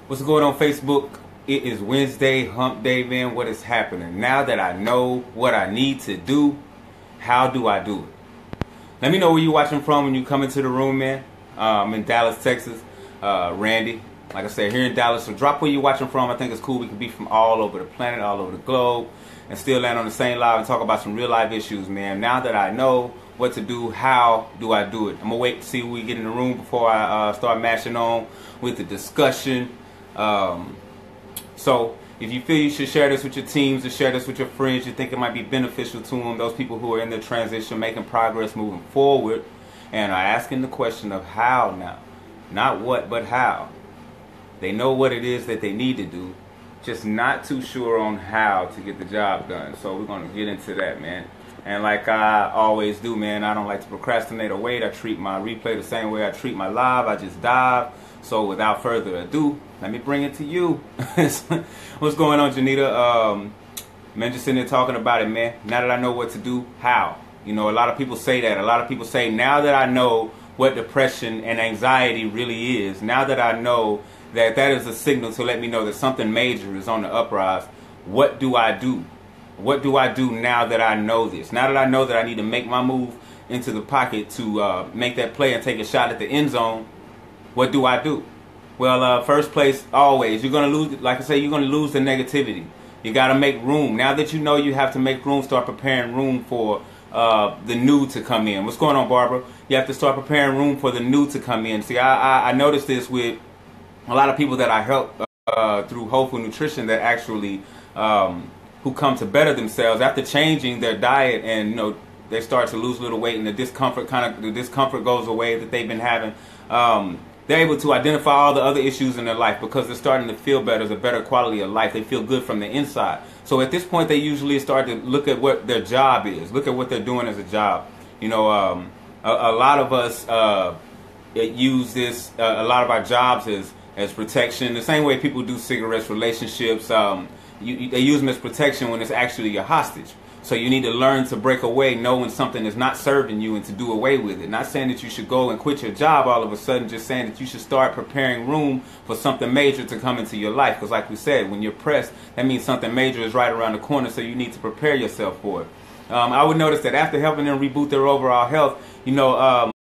What's going on, Facebook? It is Wednesday, hump day, man. What is happening? Now that I know what I need to do, how do I do it? Let me know where you're watching from when you come into the room, man. I'm in Dallas, Texas. Randy, like I said, here in Dallas. So drop where you're watching from. I think it's cool. We can be from all over the planet, all over the globe, and still land on the same live and talk about some real life issues, man. Now that I know what to do, how do I do it? I'm gonna wait to see when we get in the room before I start mashing on with the discussion. So if you feel you should share this with your teams or share this with your friends, you think it might be beneficial to them, those people who are in the transition, making progress, moving forward, and are asking the question of how now. Not what, but how. They know what it is that they need to do, just not too sure on how to get the job done. So we're going to get into that, man. And like I always do, man, I don't like to procrastinate or wait. I treat my replay the same way I treat my live. I just dive. So without further ado, let me bring it to you. What's going on, Janita? Man, just sitting there talking about it, man. Now that I know what to do, how? You know, a lot of people say that. A lot of people say, now that I know what depression and anxiety really is, now that I know that that is a signal to let me know that something major is on the uprise, what do I do? What do I do now that I know this? Now that I know that I need to make my move into the pocket to make that play and take a shot at the end zone, what do I do? Well, first place, always, you're going to lose, like I say, you're going to lose the negativity. You got to make room. Now that you know you have to make room, start preparing room for the new to come in. What's going on, Barbara? You have to start preparing room for the new to come in. See, I noticed this with a lot of people that I help through Whole Food Nutrition that actually who come to better themselves after changing their diet, and you know, they start to lose a little weight and the discomfort goes away that they've been having. They're able to identify all the other issues in their life because they're starting to feel better. It's a better quality of life. They feel good from the inside. So at this point, they usually start to look at what their job is, look at what they're doing as a job. You know, a lot of us use this, a lot of our jobs as protection. The same way people do cigarettes, relationships, they use them as protection when it's actually a hostage. So you need to learn to break away, know when something is not serving you, and to do away with it. Not saying that you should go and quit your job all of a sudden, just saying that you should start preparing room for something major to come into your life. Because like we said, when you're pressed, that means something major is right around the corner, so you need to prepare yourself for it. I would notice that after helping them reboot their overall health, you know,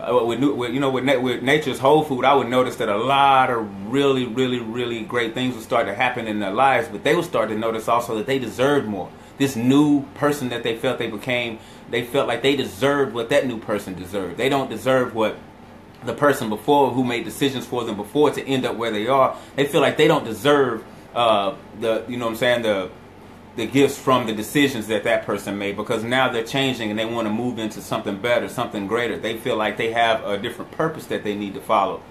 with Nature's Whole Food, I would notice that a lot of really great things would start to happen in their lives, but they would start to notice also that they deserved more. This new person that they felt they became, they felt like they deserved what that new person deserved. They don't deserve what the person before who made decisions for them before to end up where they are. They feel like they don't deserve the gifts from the decisions that person made, because now they're changing and they want to move into something better, something greater. They feel like they have a different purpose that they need to follow.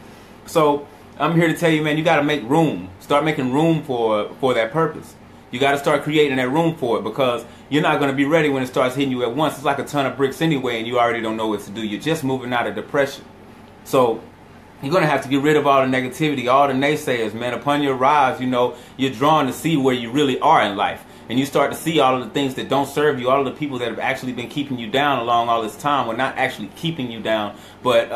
So I'm here to tell you, man, you got to make room. Start making room for that purpose. You got to start creating that room for it, because you're not going to be ready when it starts hitting you at once. It's like a ton of bricks anyway, and you already don't know what to do. You're just moving out of depression. So you're going to have to get rid of all the negativity, all the naysayers, man. Upon your rise, you know, you're drawn to see where you really are in life. And you start to see all of the things that don't serve you, all of the people that have actually been keeping you down along all this time. Well, not actually keeping you down, but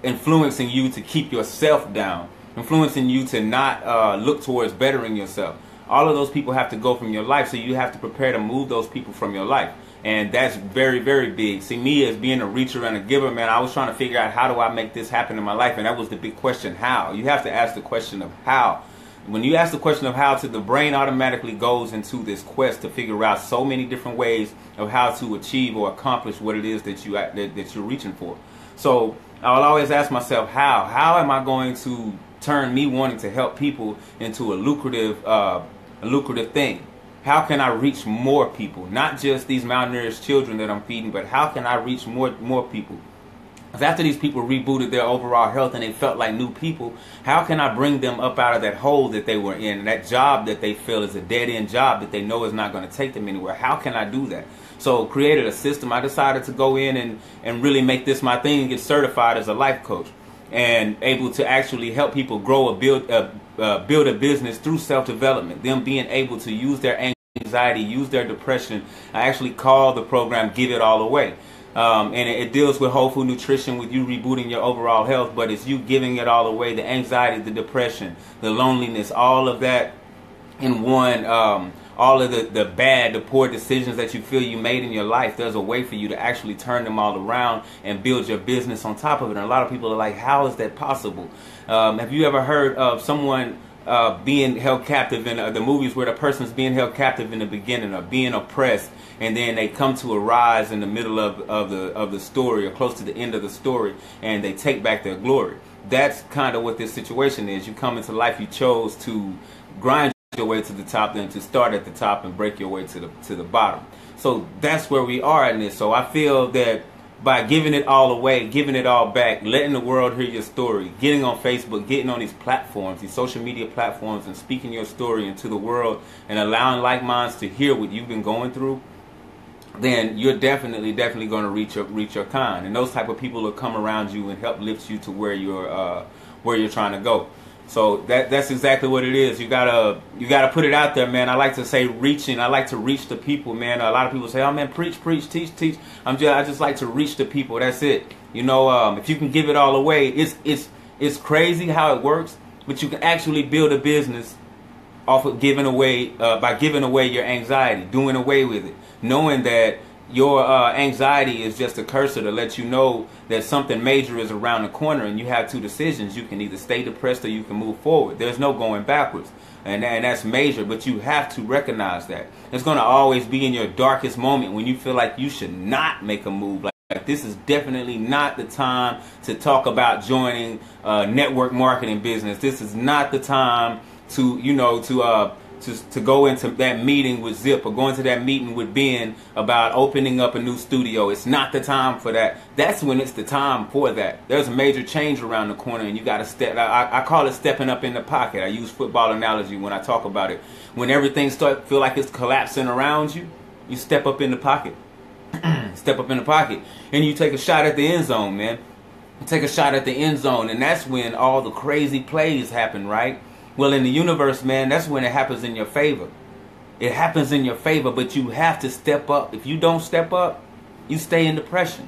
influencing you to keep yourself down, influencing you to not look towards bettering yourself. All of those people have to go from your life, so you have to prepare to move those people from your life. And that's very big. See, me as being a reacher and a giver, man, I was trying to figure out, how do I make this happen in my life? And that was the big question, how? You have to ask the question of how. When you ask the question of how, the brain automatically goes into this quest to figure out so many different ways of how to achieve or accomplish what it is that you're reaching for. So I'll always ask myself, how? How am I going to turn me wanting to help people into a lucrative thing? How can I reach more people? Not just these malnourished children that I'm feeding, but how can I reach more people? Because after these people rebooted their overall health and they felt like new people, how can I bring them up out of that hole that they were in, that job that they feel is a dead-end job that they know is not going to take them anywhere? How can I do that? So created a system. I decided to go in and really make this my thing and get certified as a life coach, and able to actually help people grow build a business through self-development, them being able to use their anxiety, use their depression. I actually call the program Give It All Away. And it deals with whole food nutrition, with you rebooting your overall health, but it's you giving it all away, the anxiety, the depression, the loneliness, all of that in one, all of the bad, the poor decisions that you feel you made in your life. There's a way for you to actually turn them all around and build your business on top of it. And a lot of people are like, how is that possible? Have you ever heard of someone being held captive in the movies where the person's being held captive in the beginning, or being oppressed, and then they come to a rise in the middle of the story, or close to the end of the story, and they take back their glory? That's kind of what this situation is. You come into life, you chose to grind your way to the top, than to start at the top and break your way to the bottom. So that's where we are in this. So I feel that by giving it all away, giving it all back, letting the world hear your story, getting on Facebook, getting on these platforms, these social media platforms, and speaking your story into the world, and allowing like minds to hear what you've been going through, then you're definitely going to reach your kind. And those type of people will come around you and help lift you to where you're trying to go. So that's exactly what it is. You gotta put it out there, man. I like to say reaching. I like to reach the people, man. A lot of people say, "Oh man, preach, teach." I just like to reach the people. That's it. You know, if you can give it all away, it's crazy how it works. But you can actually build a business off of giving away, by giving away your anxiety, doing away with it, knowing that your anxiety is just a cursor to let you know that something major is around the corner, and you have two decisions. You can either stay depressed or you can move forward. There's no going backwards, and that's major, but you have to recognize that. It's going to always be in your darkest moment when you feel like you should not make a move. Like this is definitely not the time to talk about joining network marketing business. This is not the time to, to go into that meeting with Zip, or go into that meeting with Ben about opening up a new studio. It's not the time for that. That's when it's the time for that. There's a major change around the corner, and you got to step. I call it stepping up in the pocket. I use football analogy when I talk about it. When everything feel like it's collapsing around you, you step up in the pocket. Step up in the pocket, and you take a shot at the end zone, man. You take a shot at the end zone, and that's when all the crazy plays happen, right? Well, in the universe, man, that's when it happens in your favor. It happens in your favor, but you have to step up. If you don't step up, you stay in depression.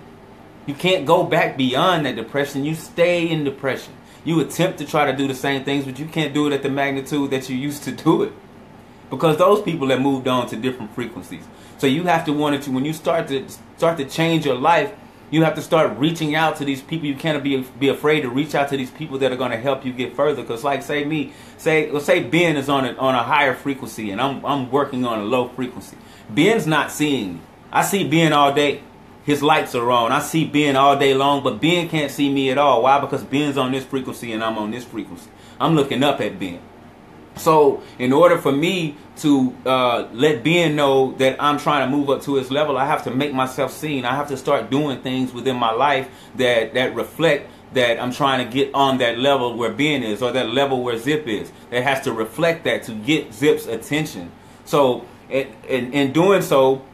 You can't go back beyond that depression. You stay in depression. You attempt to try to do the same things, but you can't do it at the magnitude that you used to do it, because those people have moved on to different frequencies. So you have to when you start to change your life, you have to start reaching out to these people. You can't be afraid to reach out to these people that are going to help you get further. Because, like, say Ben is on a higher frequency, and I'm working on a low frequency. Ben's not seeing me. I see Ben all day. His lights are on. I see Ben all day long, but Ben can't see me at all. Why? Because Ben's on this frequency and I'm on this frequency. I'm looking up at Ben. So in order for me to let Ben know that I'm trying to move up to his level, I have to make myself seen. I have to start doing things within my life that reflect that I'm trying to get on that level where Ben is, or that level where Zip is. It has to reflect that to get Zip's attention. So in doing so,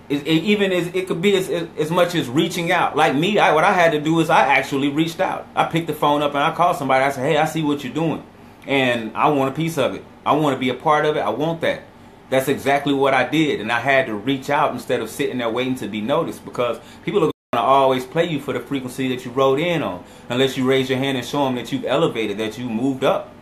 it could be as much as reaching out. Like me, what I had to do is I actually reached out. I picked the phone up and I called somebody. I said, "Hey, I see what you're doing, and I want a piece of it. I want to be a part of it. I want that." That's exactly what I did, and I had to reach out instead of sitting there waiting to be noticed, because people are going to always play you for the frequency that you rode in on, unless you raise your hand and show them that you've elevated, that you moved up,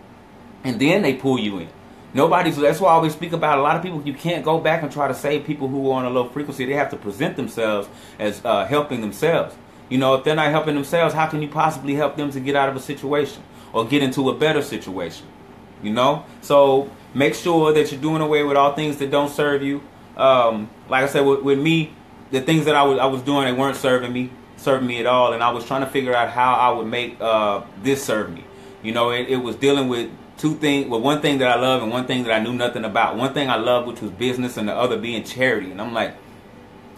and then they pull you in. That's why I always speak about a lot of people. You can't go back and try to save people who are on a low frequency. They have to present themselves as helping themselves. If they're not helping themselves, how can you possibly help them to get out of a situation or get into a better situation? So make sure that you're doing away with all things that don't serve you. Like I said, with me, the things that I was doing, they weren't serving me at all, and I was trying to figure out how I would make this serve me. It was dealing with two things. Well, one thing that I love and one thing that I knew nothing about. One thing I loved, which was business, and the other being charity. And I'm like,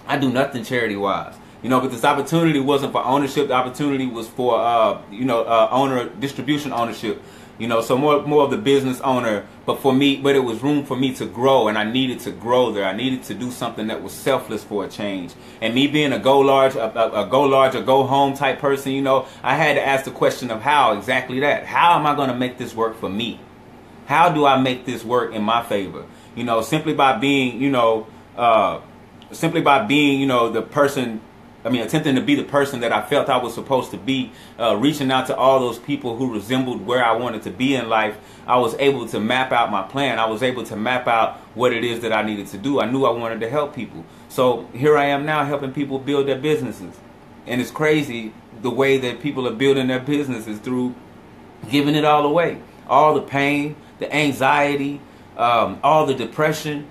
I do nothing charity wise. But this opportunity wasn't for ownership. The opportunity was for distribution ownership. So more of the business owner, but it was room for me to grow, and I needed to grow there. I needed to do something that was selfless for a change. And me being a go large, a go home type person, I had to ask the question of how exactly that. How am I going to make this work for me? How do I make this work in my favor? Simply by being, the person attempting to be the person that I felt I was supposed to be, reaching out to all those people who resembled where I wanted to be in life, I was able to map out my plan. I was able to map out what it is that I needed to do. I knew I wanted to help people. So here I am now helping people build their businesses. And it's crazy the way that people are building their businesses through giving it all away. All the pain, the anxiety, all the depression,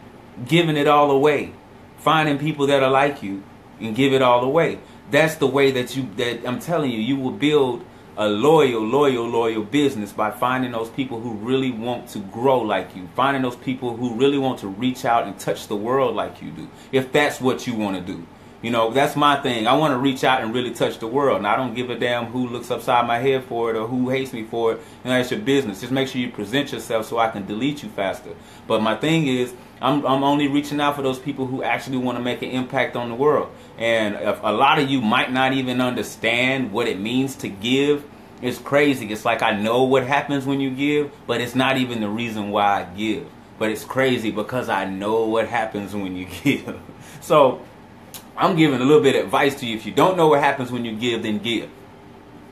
giving it all away. Finding people that are like you and give it all away. That's the way that I'm telling you, you will build a loyal business by finding those people who really want to grow like you. Finding those people who really want to reach out and touch the world like you do. If that's what you want to do. You know, that's my thing. I want to reach out and really touch the world. And I don't give a damn who looks upside my head for it or who hates me for it. And that's your business. Just make sure you present yourself so I can delete you faster. But my thing is, I'm only reaching out for those people who actually want to make an impact on the world. And a lot of you might not even understand what it means to give. It's crazy. It's like I know what happens when you give, but it's not even the reason why I give. But it's crazy because I know what happens when you give. So I'm giving a little bit of advice to you. If you don't know what happens when you give, then give.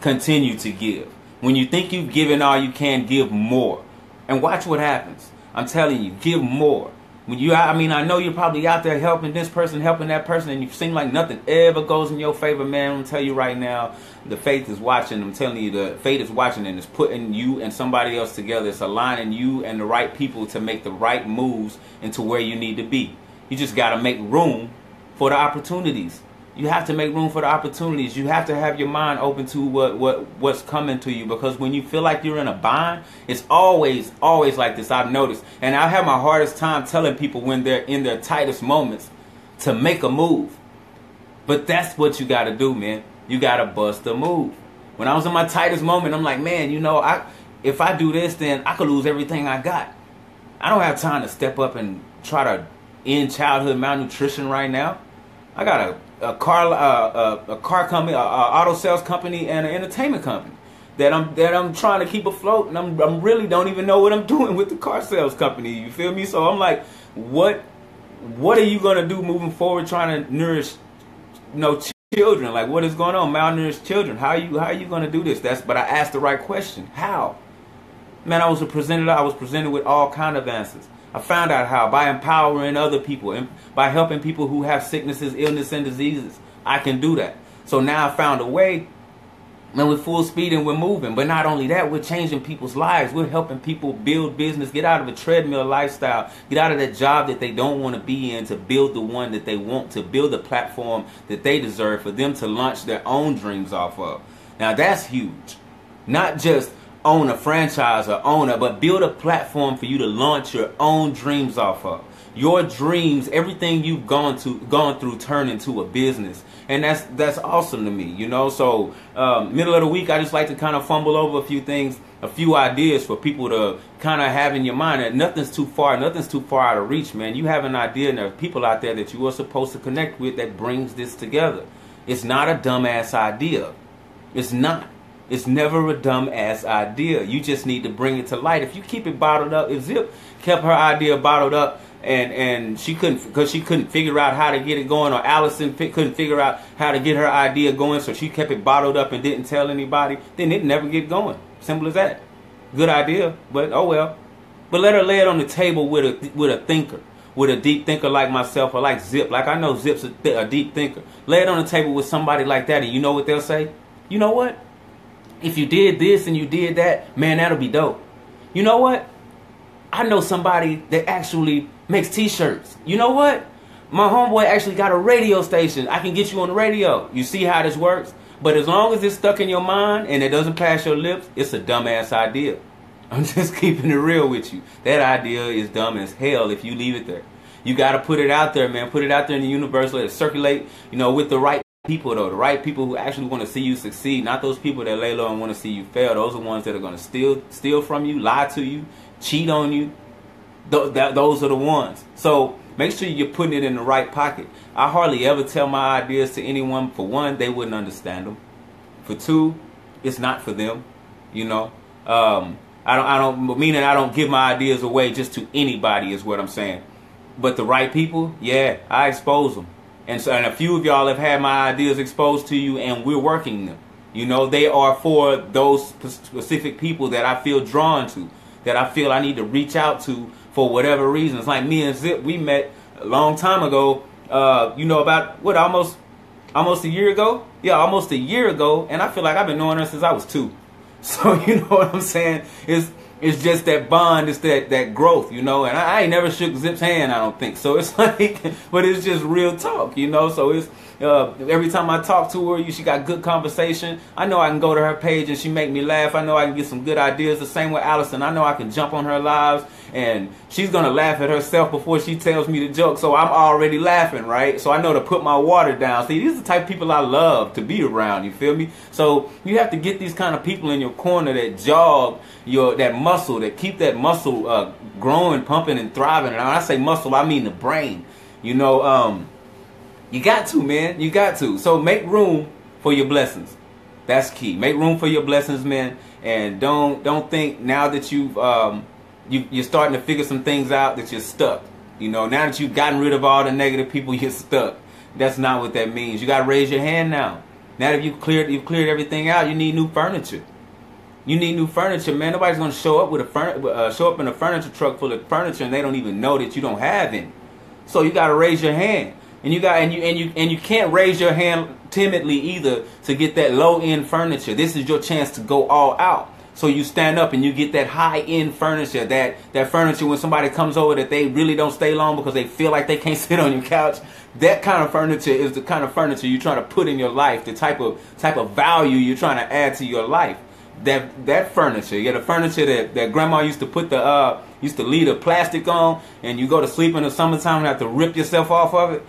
Continue to give. When you think you've given all you can, give more. And watch what happens. I'm telling you, give more. When you, I know you're probably out there helping this person, helping that person, and you seem like nothing ever goes in your favor, man. I'm going to tell you right now, the faith is watching. I'm telling you, the fate is watching, and it's putting you and somebody else together. It's aligning you and the right people to make the right moves into where you need to be. You just got to make room for the opportunities. You have to make room for the opportunities. You have to have your mind open to what's coming to you, because when you feel like you're in a bind, it's always like this. I've noticed, and I have my hardest time telling people when they're in their tightest moments to make a move. But that's what you got to do, man. You got to bust a move. When I was in my tightest moment, I'm like, man, if I do this, then I could lose everything I got. I don't have time to step up and try to end childhood malnutrition right now. I got a car company, auto sales company, and an entertainment company that I'm trying to keep afloat, and I'm really don't even know what I'm doing with the car sales company. You feel me? So I'm like, what are you gonna do moving forward, trying to nourish, children? Like, what is going on? Malnourished children. How are you gonna do this? But I asked the right question. How? Man, I was presented with all kind of answers. I found out how, by empowering other people and by helping people who have sicknesses, illness, and diseases. I can do that. So now I found a way, and we're full speed and we're moving. But not only that, we're changing people's lives. We're helping people build business, get out of a treadmill lifestyle, get out of that job that they don't want to be in, to build the one that they want, to build a platform that they deserve for them to launch their own dreams off of. Now that's huge. Not just own a franchise or owner, but build a platform for you to launch your own dreams off of. Your dreams, everything you've gone through, turn into a business, and that's awesome to me. So middle of the week, I just like to kind of fumble over a few things, a few ideas for people to kind of have in your mind. That nothing's too far out of reach, man. You have an idea, and there are people out there that you are supposed to connect with that brings this together. It's not a dumbass idea. It's not. It's never a dumb-ass idea. You just need to bring it to light. If you keep it bottled up, if Zip kept her idea bottled up and she couldn't figure out how to get it going, or Allison couldn't figure out how to get her idea going, so she kept it bottled up and didn't tell anybody, then it'd never get going. Simple as that. Good idea, but oh well. But let her lay it on the table with a thinker, with a deep thinker like myself, or like Zip. Like I know Zip's a deep thinker. Lay it on the table with somebody like that, and you know what they'll say? You know what? If you did this and you did that, man, that'll be dope. You know what? I know somebody that actually makes t-shirts. You know what? My homeboy actually got a radio station. I can get you on the radio. You see how this works? But as long as it's stuck in your mind and it doesn't pass your lips, it's a dumbass idea. I'm just keeping it real with you. That idea is dumb as hell if you leave it there. You got to put it out there, man. Put it out there in the universe. Let it circulate, with the right people, though. The right people who actually want to see you succeed. Not those people that lay low and want to see you fail. Those are ones that are going to steal from you, lie to you, cheat on you. Those are the ones. So make sure you're putting it in the right pocket. I hardly ever tell my ideas to anyone. For one, they wouldn't understand them. For two, it's not for them. I don't give my ideas away just to anybody, is what I'm saying. But the right people, yeah, I expose them. And so, and a few of y'all have had my ideas exposed to you, and we're working them. You know, they are for those specific people that I feel drawn to, that I feel I need to reach out to for whatever reasons. Like me and Zip, we met a long time ago, you know, about, what, almost a year ago? Yeah, almost a year ago, and I feel like I've been knowing her since I was 2. So, you know what I'm saying? It's just that bond, it's that growth, you know, and I ain't never shook Zip's hand, I don't think. So it's like, but it's just real talk, you know, so it's, every time I talk to her, she got good conversation. I know I can go to her page and she make me laugh. I know I can get some good ideas. The same with Allison. I know I can jump on her lives and she's going to laugh at herself before she tells me the joke. So I'm already laughing, right? So I know to put my water down. See, these are the type of people I love to be around, you feel me? So you have to get these kind of people in your corner that jog that muscle, that keep that muscle growing, pumping, and thriving. And when I say muscle, I mean the brain, you know. You got to, man. You got to. So make room for your blessings. That's key. Make room for your blessings, man. And don't think now that you're starting to figure some things out that you're stuck. You know, now that you've gotten rid of all the negative people, you're stuck. That's not what that means. You got to raise your hand now. Now that you've cleared everything out, you need new furniture. You need new furniture, man. Nobody's going to show up with show up in a furniture truck full of furniture and they don't even know that you don't have any. So you got to raise your hand. And you can't raise your hand timidly either to get that low-end furniture. This is your chance to go all out. So you stand up and you get that high-end furniture, that furniture when somebody comes over that they really don't stay long because they feel like they can't sit on your couch. That kind of furniture is the kind of furniture you're trying to put in your life, the type of value you're trying to add to your life. That furniture, yeah, the furniture that grandma used to put used to leave the plastic on, and you go to sleep in the summertime and have to rip yourself off of it.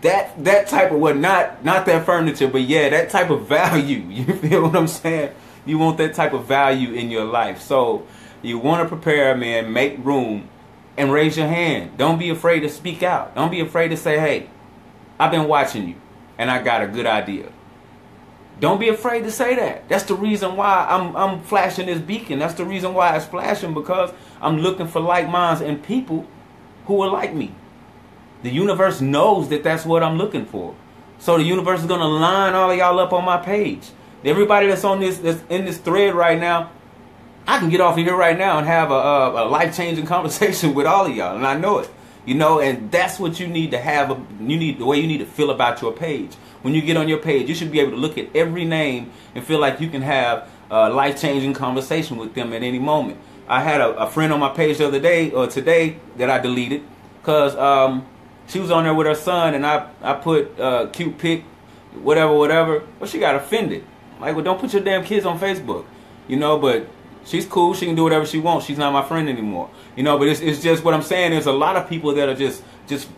That type of not that furniture, but yeah, that type of value. You feel what I'm saying? You want that type of value in your life. So you want to prepare, man, make room and raise your hand. Don't be afraid to speak out. Don't be afraid to say, hey, I've been watching you and I got a good idea. Don't be afraid to say that. That's the reason why I'm flashing this beacon. That's the reason why it's flashing, because I'm looking for like minds and people who are like me. The universe knows that that's what I'm looking for. So the universe is going to line all of y'all up on my page. Everybody that's in this thread right now, I can get off of here right now and have a life-changing conversation with all of y'all, and I know it. You know, and that's what you need to have. The way you need to feel about your page. When you get on your page, you should be able to look at every name and feel like you can have a life-changing conversation with them at any moment. I had a friend on my page the other day, or today, that I deleted because she was on there with her son, and I put cute pic, whatever. But she got offended. Like, well, don't put your damn kids on Facebook, you know. But she's cool. She can do whatever she wants. She's not my friend anymore, you know. But it's just what I'm saying. There's a lot of people that are just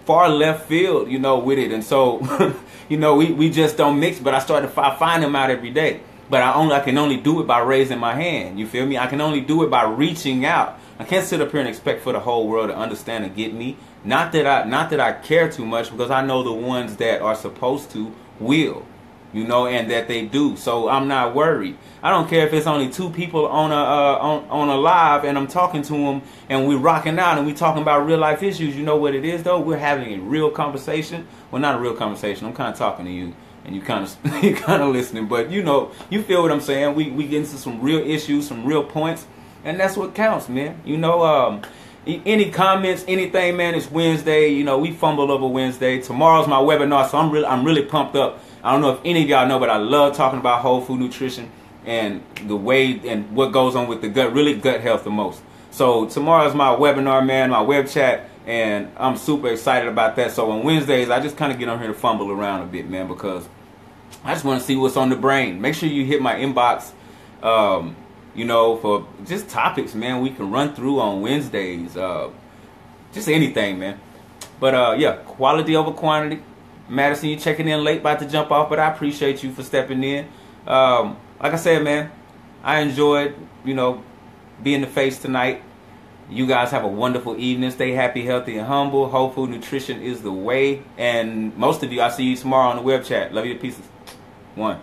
far left field, you know, with it, and so you know, we just don't mix. But I start to find them out every day. But I can only do it by raising my hand. You feel me? I can only do it by reaching out. I can't sit up here and expect for the whole world to understand and get me. Not that I care too much, because I know the ones that are supposed to will, you know, and that they do. So I'm not worried. I don't care if it's only 2 people on a live and I'm talking to them and we're rocking out and we're talking about real life issues. You know what it is though? We're having a real conversation. Well, not a real conversation. I'm kind of talking to you and you kind of listening, but you know, you feel what I'm saying. We get into some real issues, some real points, and that's what counts, man. You know, any comments, anything, man. It's Wednesday. You know, we fumble over Wednesday. Tomorrow's my webinar, so I'm really pumped up. I don't know if any of y'all know, but I love talking about whole food nutrition and the way and what goes on with the gut, really gut health the most. So tomorrow's my webinar, man, my web chat, and I'm super excited about that. So on Wednesdays, I just kind of get on here to fumble around a bit, man, because I just want to see what's on the brain. Make sure you hit my inbox, you know, for just topics, man, we can run through on Wednesdays. Just anything, man. But yeah, quality over quantity. Madison, you checking in late, about to jump off, but I appreciate you for stepping in. Like I said, man, I enjoyed, you know, being the face tonight. You guys have a wonderful evening. Stay happy, healthy, and humble. Whole food nutrition is the way. And most of you, I'll see you tomorrow on the web chat. Love you to pieces. 1.